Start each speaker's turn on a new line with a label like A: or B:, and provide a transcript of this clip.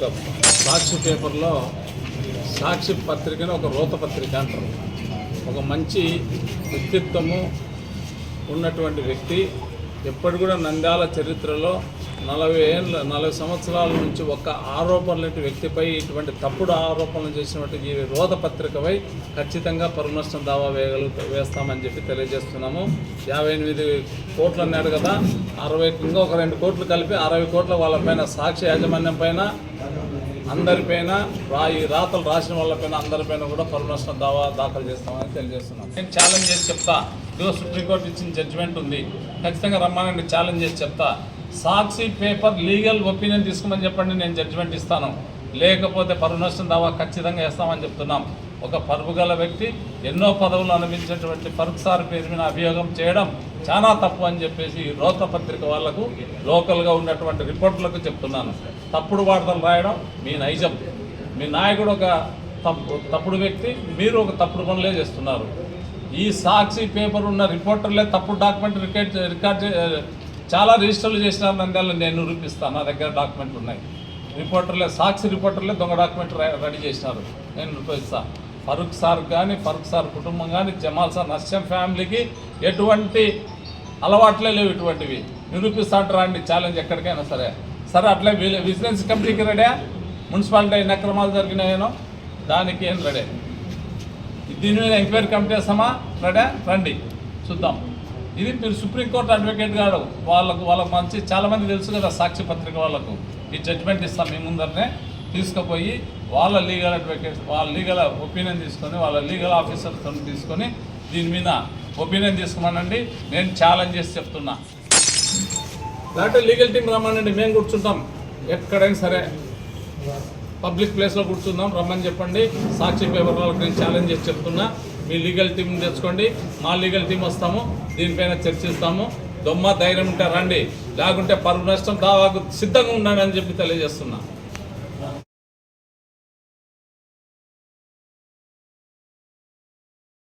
A: ఒక సాక్షి పేపర్లో సాక్షి పత్రికను ఒక రోత పత్రిక అంటారు. ఒక మంచి వ్యక్తిత్వము ఉన్నటువంటి వ్యక్తి ఎప్పటి కూడా నంద్యాల చరిత్రలో 40 సంవత్సరాల నుంచి ఒక ఆరోపణలు వ్యక్తిపై ఇటువంటి తప్పుడు ఆరోపణలు చేసినటువంటి ఈ రోత పత్రికపై ఖచ్చితంగా పరువు నష్టం దావా వేస్తామని చెప్పి తెలియజేస్తున్నాము. 58 కోట్లు అన్నాడు కదా, 60 ఇంకా ఒక 2 కోట్లు కలిపి 60 కోట్ల వాళ్ళపైన సాక్షి యాజమాన్యం పైన అందరిపైన ఈ రాతలు రాసిన వాళ్ళపైన అందరిపైన కూడా పరువు నష్టం దావా దాఖలు చేస్తామని తెలియజేస్తున్నాం. నేను ఛాలెంజ్ చేసి చెప్తా, ఇదిగో సుప్రీంకోర్టు ఇచ్చిన జడ్జిమెంట్ ఉంది, ఖచ్చితంగా రమ్మానండి ఛాలెంజ్ చేసి చెప్తా. సాక్షి పేపర్ లీగల్ ఒపీనియన్ తీసుకోమని చెప్పండి, నేను జడ్జిమెంట్ ఇస్తాను. లేకపోతే పరువు నష్టం దావా ఖచ్చితంగా వేస్తామని చెప్తున్నాం. ఒక పరువు గల వ్యక్తి ఎన్నో పదవులు అనుభవించేటువంటి ఫరూక్ సార్ పేరు మీద అభియోగం చేయడం చాలా తప్పు అని చెప్పేసి రోత పత్రిక వాళ్లకు లోకల్గా ఉన్నటువంటి రిపోర్టులకు చెప్తున్నాను. తప్పుడు వార్తలు రాయడం మీ నైజం. మీ నాయకుడు ఒక తప్పుడు వ్యక్తి, మీరు ఒక తప్పుడు పనులే చేస్తున్నారు. ఈ సాక్షి పేపర్ ఉన్న రిపోర్టర్లే తప్పుడు డాక్యుమెంట్ రికార్డ్ చాలా రిజిస్టర్లు చేసినారు నంద్యాలలో. నేను నిరూపిస్తాను, నా దగ్గర డాక్యుమెంట్లు ఉన్నాయి. రిపోర్టర్లే, సాక్షి రిపోర్టర్లే దొంగ డాక్యుమెంట్ రెడీ చేసినారు, నేను నిరూపిస్తాను. ఫరూక్ సార్ కానీ, ఫరూక్ సార్ కుటుంబం కానీ, జమాల్ సార్ నస్యం ఫ్యామిలీకి ఎటువంటి అలవాట్లే లేవు. ఇటువంటివి నిరూపిస్తా అంటారా అండి, ఛాలెంజ్ ఎక్కడికైనా సరే. సరే అట్లే విజిలెన్స్ కమిటీకి రెడీ, మున్సిపాలిటీ అయిన అక్రమాలు జరిగినాయేనో దానికి ఏం రెడీ, దీని మీద ఎంక్వైరీ కమిటీ వేస్తామా, రెడీ రండి చూద్దాం. ఇది మీరు సుప్రీంకోర్టు అడ్వకేట్ గారు, వాళ్ళకు మంచి చాలామంది తెలుసు కదా సాక్షి పత్రిక వాళ్ళకు. ఈ జడ్జిమెంట్ ఇస్తాం మీ ముందరనే, తీసుకుపోయి వాళ్ళ లీగల్ అడ్వకేట్, వాళ్ళ లీగల్ ఒపీనియన్ తీసుకొని, వాళ్ళ లీగల్ ఆఫీసర్తో తీసుకొని దీని మీద ఒపీనియన్ తీసుకోమనండి. నేను ఛాలెంజ్ చేసి చెప్తున్నా. లేకపోతే లీగల్ టీం రమ్మనండి, మేము కూర్చుంటాం. ఎక్కడైనా సరే పబ్లిక్ ప్లేస్లో కూర్చుందాం, రమ్మని చెప్పండి. సాక్షి పేపర్ వాళ్ళకి నేను ఛాలెంజ్ చేసి చెప్తున్నా. మీ లీగల్ టీం తెచ్చుకోండి, మా లీగల్ టీం వస్తాము, దీనిపైన చర్చిస్తాము. దొమ్మ ధైర్యం ఉంటే రండి, లేకుంటే పరువు నష్టం దావాకు సిద్ధంగా ఉన్నానని చెప్పి తెలియజేస్తున్నా.